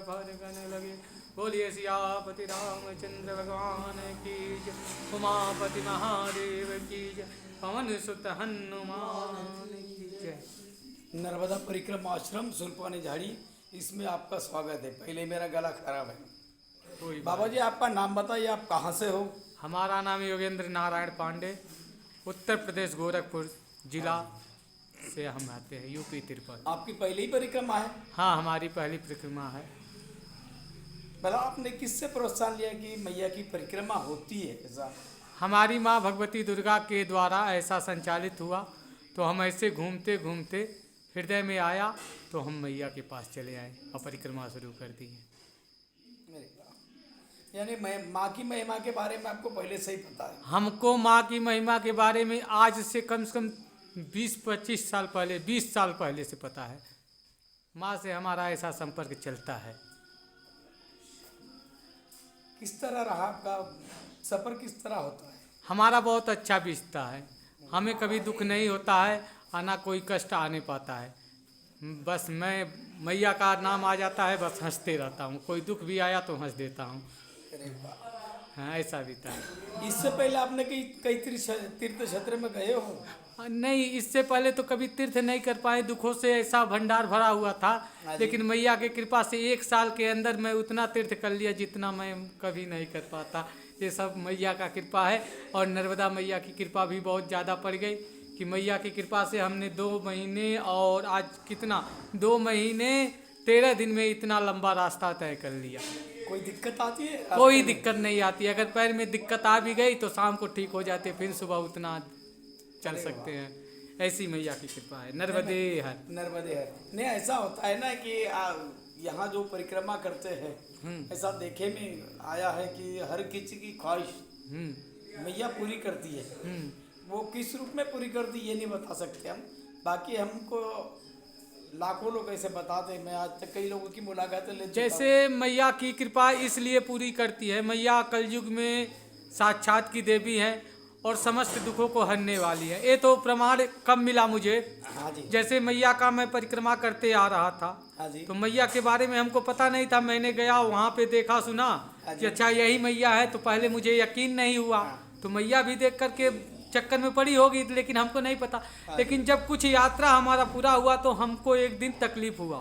फल करने लगे। बोलिए सियापति रामचंद्र भगवान की जय, उमापति महादेव की जय, पवन सुत हनुमान की जय। नर्मदा परिक्रमा आश्रम सुल्पानी झाड़ी, इसमें आपका स्वागत है। पहले मेरा गला खराब है। कोई बाबा जी आपका नाम बताइए, आप कहाँ से हो? हमारा नाम योगेंद्र नारायण पांडे, उत्तर प्रदेश गोरखपुर जिला से हम आते हैं, यूपी तिरपन। आपकी पहली ही परिक्रमा है? हाँ, हमारी पहली परिक्रमा है। भला आपने किससे प्रोत्साहन लिया कि मैया की परिक्रमा होती है? ऐसा हमारी माँ भगवती दुर्गा के द्वारा ऐसा संचालित हुआ, तो हम ऐसे घूमते घूमते हृदय में आया, तो हम मैया के पास चले आए और परिक्रमा शुरू कर दी है। यानी मैं माँ की महिमा के बारे में आपको पहले से ही पता है? हमको माँ की महिमा के बारे में आज से कम 20-25 साल पहले, 20 साल पहले से पता है। माँ से हमारा ऐसा संपर्क चलता है। किस तरह रहा आपका सफ़र, किस तरह होता है? हमारा बहुत अच्छा बीतता है, हमें कभी दुख नहीं होता है और ना कोई कष्ट आने पाता है। बस मैं मैया का नाम आ जाता है, बस हंसते रहता हूँ। कोई दुख भी आया तो हंस देता हूँ। अरे वाह। हाँ, ऐसा बीता है। इससे पहले आपने कई तीर्थ क्षेत्र में गए हो? नहीं, इससे पहले तो कभी तीर्थ नहीं कर पाए, दुखों से ऐसा भंडार भरा हुआ था। लेकिन मैया के कृपा से 1 साल के अंदर मैं उतना तीर्थ कर लिया जितना मैं कभी नहीं कर पाता। ये सब मैया का कृपा है। और नर्मदा मैया की कृपा भी बहुत ज़्यादा पड़ गई कि मैया की कृपा से हमने 2 महीने और आज कितना 2 महीने 13 दिन में इतना लंबा रास्ता तय कर लिया। कोई दिक्कत आती है? कोई दिक्कत नहीं आती। अगर पैर में दिक्कत आ भी गई तो शाम को ठीक हो जाते, फिर सुबह उतना चल सकते हैं। ऐसी मैया की कृपा है। नर्मदे हर, नर्मदे हर। नहीं, ऐसा होता है ना कि यहाँ जो परिक्रमा करते हैं, ऐसा देखे में आया है कि हर किसी की ख्वाहिश मैया पूरी करती है। वो किस रूप में पूरी करती है ये नहीं बता सकते हम। बाकी हमको लाखों लोग ऐसे बताते हैं, मैं आज तक कई लोगों की मुलाकातें ले चुका हूं। जैसे मैया की कृपा इसलिए पूरी करती है, मैया कलयुग में साक्षात की देवी है और समस्त दुखों को हरने वाली है। ये तो प्रमाण कब मिला मुझे? हाँ जी। जैसे मैया का मैं परिक्रमा करते आ रहा था, हाँ जी। तो मैया के बारे में हमको पता नहीं था। मैंने गया वहाँ पे देखा सुना कि अच्छा यही मैया है, तो पहले मुझे यकीन नहीं हुआ। तो मैया भी देख करके चक्कर में पड़ी होगी, लेकिन हमको नहीं पता। लेकिन जब कुछ यात्रा हमारा पूरा हुआ तो हमको एक दिन तकलीफ हुआ,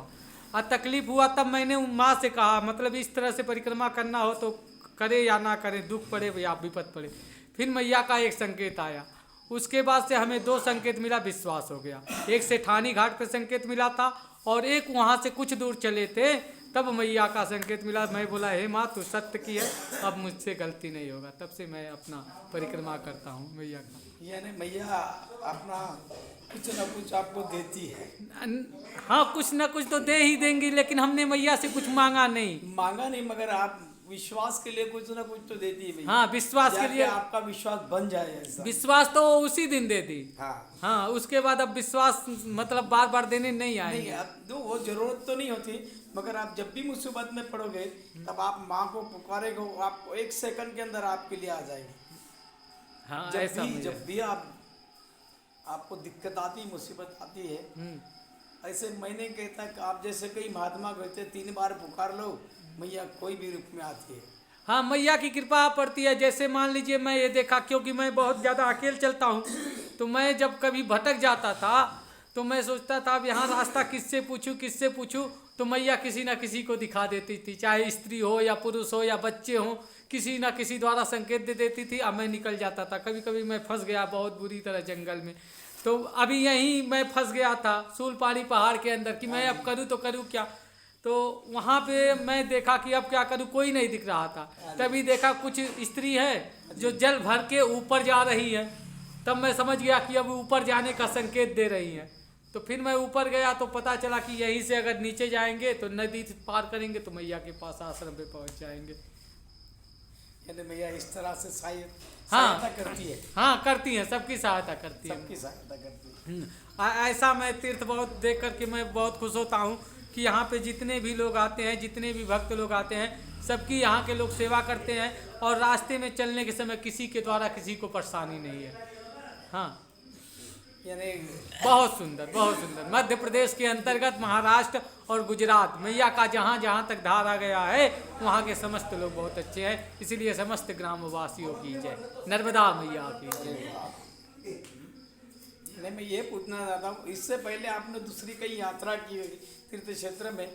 और तकलीफ हुआ तब मैंने माँ से कहा, मतलब इस तरह से परिक्रमा करना हो तो करे या ना करे, दुख पड़े या विपद पड़े। फिर मैया का एक संकेत आया, उसके बाद से हमें 2 संकेत मिला, विश्वास हो गया। एक सेठानी घाट पे संकेत मिला था और एक वहाँ से कुछ दूर चले थे तब मैया का संकेत मिला। मैं बोला हे माँ तू सत्य की है, अब मुझसे गलती नहीं होगा। तब से मैं अपना परिक्रमा करता हूँ मैया का। यानी मैया अपना कुछ न कुछ आपको देती है। हाँ, कुछ न कुछ तो दे ही देंगी, लेकिन हमने मैया से कुछ मांगा नहीं। मांगा नहीं, मगर आप विश्वास के लिए कुछ ना कुछ तो देती है मैया। हाँ, विश्वास के लिए। आपका विश्वास बन जाए ऐसा। विश्वास तो उसी दिन दे दी। हाँ, उसके बाद अब विश्वास मतलब बार बार देने नहीं आएंगे। नहीं, अब वो जरूरत तो नहीं होती, मगर आप जब भी मुसीबत में पड़ोगे तब आप माँ को पुकारेगे, आपको 1 सेकंड के अंदर आपके लिए आ जाएगी। हाँ, जब भी आपको दिक्कत आती, मुसीबत आती है, ऐसे मैंने कहता कि आप जैसे कई महात्मा कहते 3 बार पुकार लो, मैया कोई भी रूप में आती है। हाँ, मैया की कृपा पड़ती है। जैसे मान लीजिए मैं ये देखा, क्योंकि मैं बहुत ज़्यादा अकेले चलता हूँ, तो मैं जब कभी भटक जाता था तो मैं सोचता था अब यहाँ रास्ता किससे पूछूं, तो मैया किसी ना किसी को दिखा देती थी, चाहे स्त्री हो या पुरुष हो या बच्चे हों, किसी ना किसी द्वारा संकेत दे देती थी। अब मैं निकल जाता था। कभी कभी मैं फंस गया बहुत बुरी तरह जंगल में, तो अभी यहीं मैं फंस गया था सूलपानी पहाड़ के अंदर कि मैं अब करूँ तो करूँ क्या। तो वहाँ पे मैं देखा कि अब क्या करूँ, कोई नहीं दिख रहा था। तभी देखा कुछ स्त्री है जो जल भर के ऊपर जा रही है, तब मैं समझ गया कि अब ऊपर जाने का संकेत दे रही है। तो फिर मैं ऊपर गया तो पता चला कि यहीं से अगर नीचे जाएंगे तो नदी पार करेंगे तो मैया के पास आश्रम पे पहुँच जाएंगे। यानी मैया इस तरह से सहायता करती है। हाँ, करती हैं, सबकी सहायता करती है। सबकी सहायता करती है। ऐसा मैं तीर्थ बहुत देख करके मैं बहुत खुश होता हूँ कि यहाँ पे जितने भी लोग आते हैं, जितने भी भक्त लोग आते हैं, सबकी यहाँ के लोग सेवा करते हैं और रास्ते में चलने के समय किसी के द्वारा किसी को परेशानी नहीं है। हाँ, यानी बहुत सुंदर। मध्य प्रदेश के अंतर्गत महाराष्ट्र और गुजरात मैया का जहाँ जहाँ तक धारा गया है वहाँ के समस्त लोग बहुत अच्छे हैं, इसीलिए समस्त ग्रामवासियों की जय, नर्मदा मैया की जय। नहीं, मैं ये पूछना चाहता हूँ, इससे पहले आपने दूसरी कई यात्रा की होगी तीर्थ क्षेत्र में,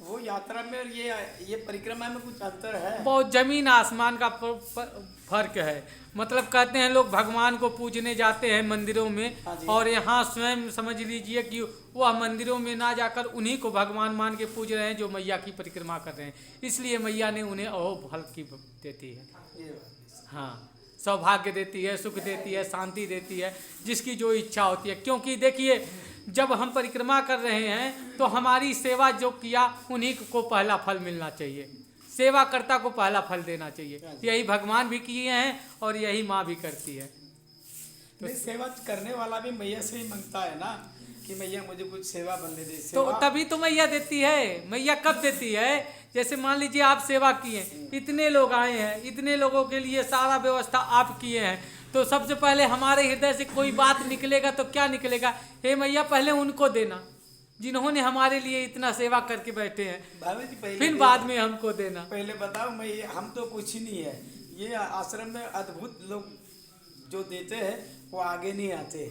वो यात्रा में और ये परिक्रमा में कुछ अंतर है? बहुत जमीन आसमान का फर्क है। मतलब कहते हैं लोग भगवान को पूजने जाते हैं मंदिरों में, हाँ जी। और यहाँ स्वयं समझ लीजिए कि वह मंदिरों में ना जाकर उन्हीं को भगवान मान के पूज रहे हैं जो मैया की परिक्रमा कर रहे हैं, इसलिए मैया ने उन्हें फल की देती है। ये बात। हाँ, सौभाग्य देती है, सुख देती है, शांति देती है, जिसकी जो इच्छा होती है। क्योंकि देखिए, जब हम परिक्रमा कर रहे हैं तो हमारी सेवा जो किया उन्हीं को पहला फल मिलना चाहिए, सेवाकर्ता को पहला फल देना चाहिए। यही भगवान भी किए हैं और यही माँ भी करती है। नहीं, सेवा करने वाला भी मैया से ही मांगता है ना कि मैया मुझे कुछ सेवा बदले दे। तो तभी तो मैया देती है। मैया कब देती है? जैसे मान लीजिए आप सेवा किए, इतने लोग आए हैं, इतने लोगों के लिए सारा व्यवस्था आप किए हैं, तो सबसे पहले हमारे हृदय से कोई बात निकलेगा तो क्या निकलेगा? हे मैया, पहले उनको देना जिन्होंने हमारे लिए इतना सेवा करके बैठे हैं, भाभी जी पहले फिर बाद में हमको देना। पहले बताओ, मैं हम तो कुछ ही नहीं है, ये आश्रम में अद्भुत लोग जो देते हैं वो आगे नहीं आते,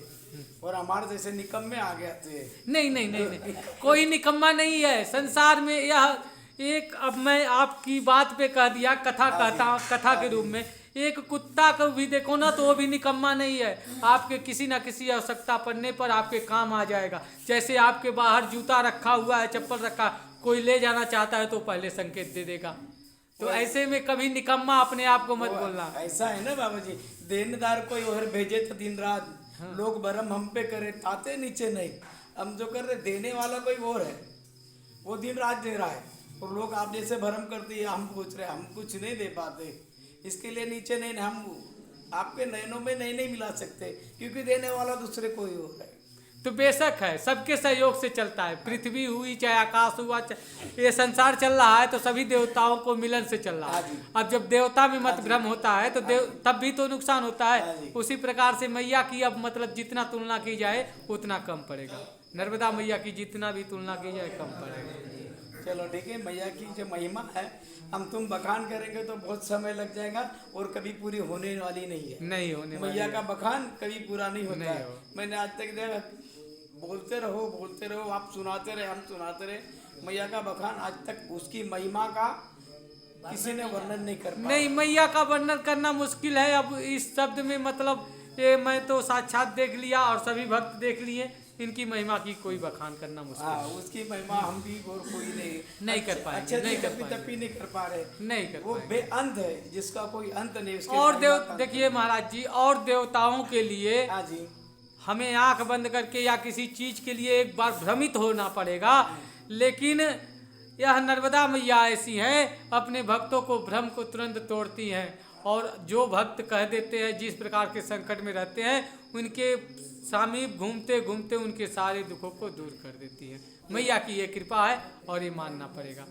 और हमारे जैसे निकम्मे आगे आते हैं। नहीं नहीं नहीं नहीं, कोई निकम्मा नहीं है संसार में। यह एक, अब मैं आपकी बात पे कह दिया, कथा के रूप में, एक कुत्ता को भी देखो ना तो वो भी निकम्मा नहीं है। आपके किसी ना किसी आवश्यकता पड़ने पर आपके काम आ जाएगा। जैसे आपके बाहर जूता रखा हुआ है, चप्पल रखा, कोई ले जाना चाहता है तो पहले संकेत दे देगा। तो ऐसे में कभी निकम्मा अपने आप को मत बोलना। ऐसा है ना बाबा जी, देनदार कोई और भेजे तो दिन रात लोग भरम हम पे करे, ताते नीचे नहीं। हम जो कर रहे, देने वाला कोई और है, वो दिन रात दे रहा है, और लोग आप जैसे भरम करते हैं, हम पूछ रहे, हम कुछ नहीं दे पाते, इसके लिए नीचे नहीं, हम आपके नयनों में नहीं मिला सकते, क्योंकि देने वाला दूसरे कोई और है। तो बेशक है, सबके सहयोग से चलता है। पृथ्वी हुई, चाहे आकाश हुआ, ये संसार चल रहा है तो सभी देवताओं को मिलन से चल रहा है। अब जब देवता में मत भ्रम होता है तो तब भी तो नुकसान होता है। उसी प्रकार से मैया की अब मतलब जितना तुलना की जाए उतना कम पड़ेगा। नर्मदा मैया की जितना भी तुलना की जाए कम पड़ेगा। चलो ठीक है, मैया की जो महिमा है हम तुम बखान करेंगे तो बहुत समय लग जाएगा और कभी पूरी होने वाली नहीं है। नहीं होने वाली मैया का बखान कभी पूरा नहीं होता है। हो। मैंने आज तक देखा, बोलते रहो, आप सुनाते रहे, हम सुनाते रहे, मैया का बखान आज तक उसकी महिमा का किसी ने वर्णन नहीं कर पाया। नहीं, मैया का वर्णन करना मुश्किल है। अब इस शब्द में मतलब ये मैं तो साक्षात देख लिया और सभी भक्त देख लिए, इनकी महिमा की कोई बखान करना मुश्किल है। उसकी महिमा हम भी और कोई नहीं कर पाएंगे, अच्छे नहीं कर तपी नहीं कर पा रहे, नहीं कर वो पाएंगे। बेअंत है जिसका कोई अंत नहीं। उसके और महिमा का देखिए महाराज जी, और देवताओं के लिए हाँ जी, हमें आंख बंद करके या किसी चीज के लिए एक बार भ्रमित होना पड़ेगा, लेकिन यह नर्मदा मैया ऐसी हैं, अपने भक्तों को भ्रम को तुरंत तोड़ती हैं, और जो भक्त कह देते हैं जिस प्रकार के संकट में रहते हैं उनके समीप घूमते घूमते उनके सारे दुखों को दूर कर देती है। मैया की ये कृपा है और ये मानना पड़ेगा।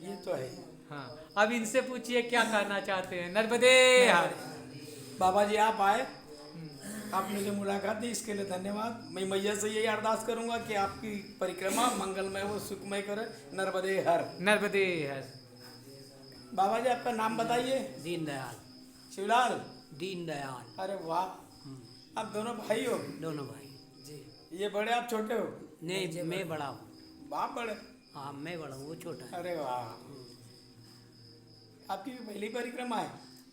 ये तो है। हाँ, अब इनसे पूछिए क्या कहना चाहते हैं। नर्मदे हर। बाबा जी आप आए, आपने जो मुलाकात दी इसके लिए धन्यवाद। मैं मैया से यही अरदास करूंगा कि आपकी परिक्रमा मंगलमय हो, सुखमय करे। नर्मदे हर। नर्मदे हर। बाबा जी आपका नाम बताइए। दीनदयाल। शिवलाल। दीनदयाल। अरे वाह, आप दोनों भाई हो? दोनों भाई जी। ये बड़े आप छोटे हो? नहीं, मैं बड़ा हूँ। बाप बड़े? हाँ, मैं बड़ा हूँ, वो छोटा है। अरे वाह, आपकी भी पहली परिक्रमा है?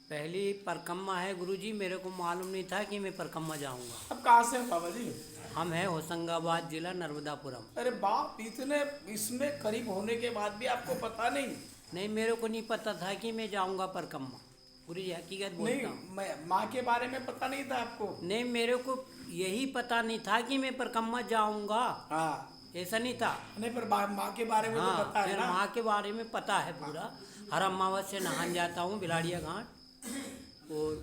पहली परिक्रमा है गुरुजी, मेरे को मालूम नहीं था कि मैं परिक्रमा जाऊंगा। अब कहाँ से हो बाबा जी? हम हैं होशंगाबाद जिला, नर्मदापुरम। अरे बाप, इतने इसमें करीब होने के बाद भी आपको पता नहीं? नहीं, मेरे को नहीं पता था कि मैं जाऊंगा परिक्रमा। गुरुजी हकीकत बोलता नहीं, हूँ। मैं माँ के बारे में पता नहीं था आपको? नहीं, मेरे को यही पता नहीं था कि मैं परिक्रमा जाऊंगा, हाँ, ऐसा नहीं था। नहीं पर माँ के बारे में तो हाँ, पता है फिर ना? माँ के बारे में पता है पूरा। हर अमावस्या नहान जाता हूँ बिलाड़िया घाट, और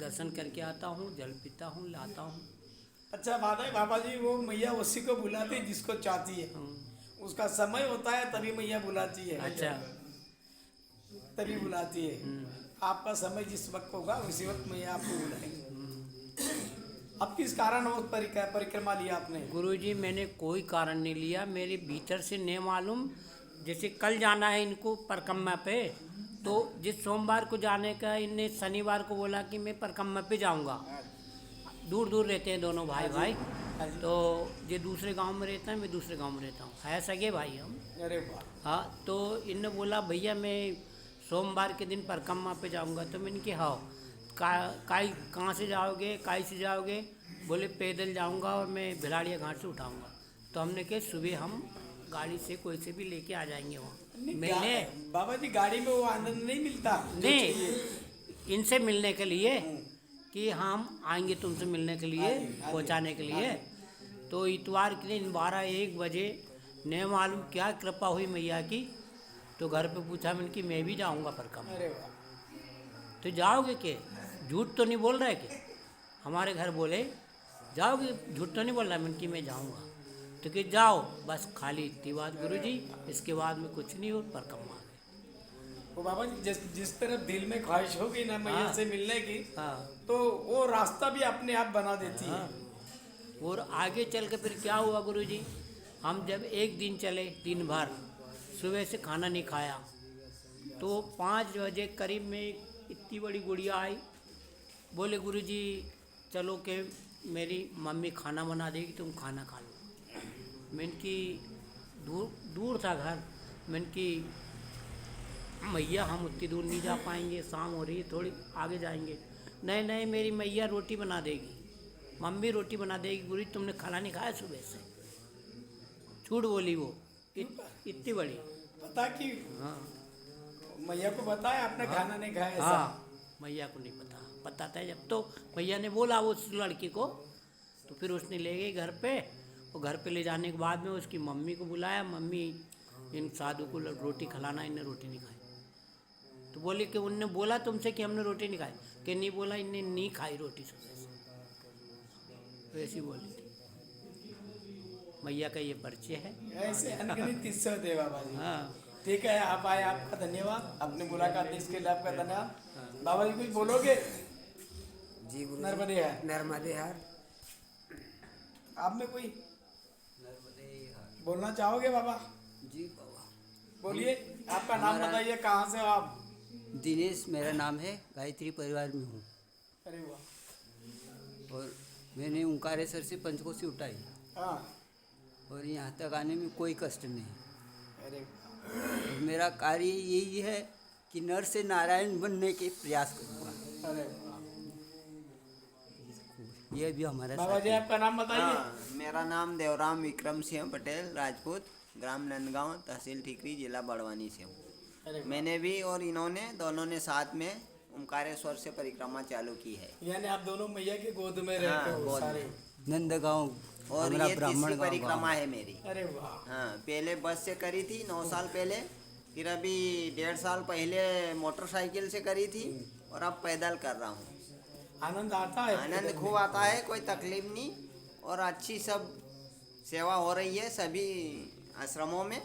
दर्शन करके आता हूँ, जल पीता हूँ, लाता हूँ। अच्छा बात है बाबा जी, वो मैया उसी को बुलाती है जिसको चाहती है। उसका समय होता है तभी मैया बुलाती है। अच्छा। तभी बुलाती है। आपका समय जिस वक्त होगा उसी वक्त मैया आपको बुलाएंगे। अब किस कारण वो परिक्रमा लिया आपने? गुरुजी मैंने कोई कारण नहीं लिया, मेरे भीतर से नहीं मालूम। जैसे कल जाना है इनको परिक्रमा पे, तो जिस सोमवार को जाने का इनने शनिवार को बोला कि मैं परिक्रमा पे जाऊंगा। दूर दूर रहते हैं दोनों भाई भाई, तो ये दूसरे गांव में रहता है, मैं दूसरे गांव में रहता हूँ, है सगे भाई हम। अरे वाह। हाँ, तो इनने बोला भैया मैं सोमवार के दिन परिक्रमा पे जाऊंगा। तो मैंने कहा हाँ, कहाँ से जाओगे, काई से जाओगे? बोले पैदल जाऊंगा और मैं भिलाड़िया घाट से उठाऊंगा। तो हमने कहा सुबह हम गाड़ी से कोई से भी लेके आ जाएंगे वहाँ मिलने। बाबा जी गाड़ी में वो आनंद नहीं मिलता जो नहीं, चाहिए। इनसे मिलने के लिए कि हम आएंगे तुमसे मिलने के लिए, पहुँचाने के लिए। तो इतवार के दिन 12-1 बजे नहीं मालूम क्या कृपा हुई मैया की, तो घर पे पूछा मैंने कि मैं भी जाऊंगा परिक्रमा। अरे वाह। तो जाओगे के? झूठ तो नहीं बोल रहे कि? हमारे घर बोले जाओगे, झूठ तो नहीं बोल रहा। मैंने कि मैं जाऊंगा। तो कि जाओ, बस खाली इतनी बात गुरुजी, इसके बाद में कुछ नहीं हो, परिक्रमा आ गए। वो बाबा जी जिस तरफ दिल में ख्वाहिश होगी ना मैया हाँ। से मिलने की, हाँ तो वो रास्ता भी अपने आप बना देती है। और आगे चल के फिर क्या हुआ गुरुजी, हम जब एक दिन चले, दिन भर सुबह से खाना नहीं खाया, तो 5 बजे करीब में इतनी बड़ी गुड़िया आई। बोले गुरुजी चलो के मेरी मम्मी खाना बना देगी, तुम खाना खा लो। मैंने कि दूर था घर। मैंने कि मैया हम उतनी दूर नहीं जा पाएंगे, शाम हो रही है, थोड़ी आगे जाएंगे। नहीं मेरी मैया रोटी बना देगी, मम्मी रोटी बना देगी। गुरुजी तुमने खाना नहीं खाया सुबह से? झूठ बोली वो, इतनी बड़ी। पता कि हाँ मैया को बताया आपने खाना नहीं खाया ऐसा? हाँ, मैया को नहीं पता था। जब तो मैया ने बोला उस लड़की को, तो फिर उसने ले गई घर पे। और घर पे ले जाने के बाद में उसकी मम्मी को बुलाया, मम्मी इन साधु को रोटी खिलाना, इनने रोटी नहीं खाई। तो बोले कि उनने बोला तुमसे कि हमने रोटी नहीं खाई? कि नहीं बोला, इनने नहीं खाई रोटी सुबह से, तो ऐसी बोली थी। मैया का ये परिचय है। ऐसे अनगिनत किस्से होते हैं बाबा जी। हाँ ठीक है, आप आए, आपका धन्यवाद। अपनी मुलाकात दी इसके लिए आपका धन्यवाद। बाबा जी कुछ बोलोगे? जी गुरु नर्मदे है। नर्मदे हर। आप में कोई बोलना चाहोगे बाबा? जी बाबा। बोलिए, आपका नाम बताइए, कहाँ से हो आप? दिनेश मेरा नाम है, गायत्री परिवार में हूँ। अरे वाह। और मैंने ओंकारेश्वर से पंचकोशी उठाई, हाँ। और यहाँ तक आने में कोई कष्ट नहीं। अरे और मेरा कार्य यही है कि नर से नारायण बनने के प्रयास करूँगा। अरे वाह। यह भी हमारा बाबा जी आपका नाम बताइए। हाँ, मेरा नाम देवराम विक्रम सिंह पटेल, राजपूत, ग्राम नंदगांव, तहसील ठीकरी, जिला बड़वानी से हूँ। अरे वाह। मैंने भी और इन्होंने दोनों ने साथ में ओंकारेश्वर से परिक्रमा चालू की है। यानी आप दोनों मैया के गोद में रहते हाँ, हो गोद सारे। नंदगांव और हमारा ये ब्राह्मण तीसरी गाँव परिक्रमा है मेरी। अरे वाह। हाँ, पहले बस से करी थी 9 साल पहले, फिर अभी 1.5 साल पहले मोटरसाइकिल से करी थी, और अब पैदल कर रहा हूँ। आनंद आता है? आनंद खूब आता है, कोई तकलीफ नहीं, और अच्छी सब सेवा हो रही है सभी आश्रमों में,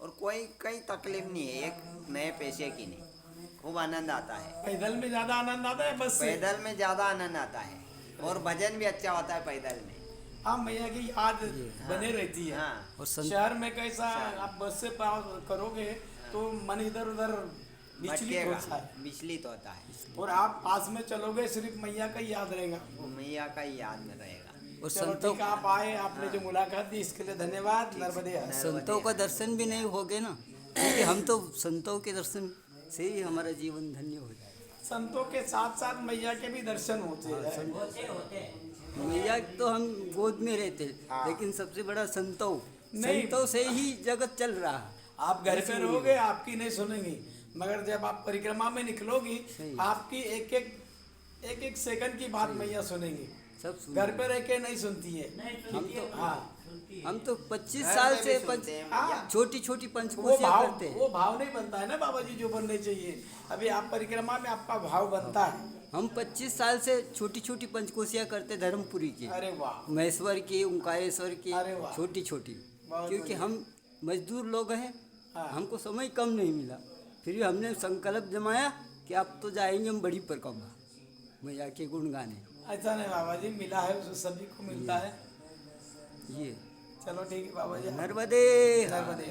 और कई तकलीफ नहीं है, एक नए पैसे की नहीं। खूब आनंद आता है। पैदल में ज्यादा आनंद आता है बस से? पैदल में ज़्यादा आनंद आता है, और भजन भी अच्छा होता है पैदल में। हाँ, मैया की याद बने रहती है। हाँ, और शहर में कैसा आप बस से पार करोगे तो मन इधर उधर विचलित भटकेगा, होता है, विचलित होता है। और आप पास में चलोगे सिर्फ मैया का ही याद रहेगा। वो मैया का ही याद में रहेगा। और चलो संतों ठीक है, आप आए, आपने जो मुलाकात दी इसके लिए धन्यवाद। नर्मदे हर। संतों का दर्शन भी नहीं होगे ना, क्योंकि हम तो संतों के दर्शन से ही हमारा जीवन धन्य हो जाए। संतों के साथ साथ मैया के भी दर्शन होते हैं। मैया तो हम गोद में रहते, हाँ। लेकिन सबसे बड़ा संतों नहीं। संतों से ही जगत चल रहा है। आप घर पे रहोगे आपकी नहीं सुनेंगी, मगर जब आप परिक्रमा में निकलोगी सही। आपकी एक एक सेकंड की बात मैया सुनेंगी। सब सुन घर पे रह के नहीं सुनती है। हम तो 25 घर साल में से भी सुनते हैं हाँ। मैया। छोटी छोटी वो पंचकोशियाँ भाव करते हैं। वो भाव नहीं बनता है ना बाबा जी जो बनने चाहिए। अभी आप परिक्रमा में आपका भाव बनता है। हम 25 साल से छोटी छोटी पंचकोशियाँ करते धर्मपुरी की, अरे वाह। महेश्वर की, ओंकारेश्वर की, अरे वाह। छोटी छोटी, बहुत क्योंकि बढ़िया। हम मजदूर लोग हैं। हाँ। हमको समय कम नहीं मिला, फिर भी हमने संकल्प जमाया कि अब तो जाएंगे हम बड़ी परिक्रमा मैया के गुण गाने। ऐसा नहीं बाबा जी, मिला है उसे सभी को मिलता है। ये चलो ठीक है बाबा जी, नर्मदे नर्मदे।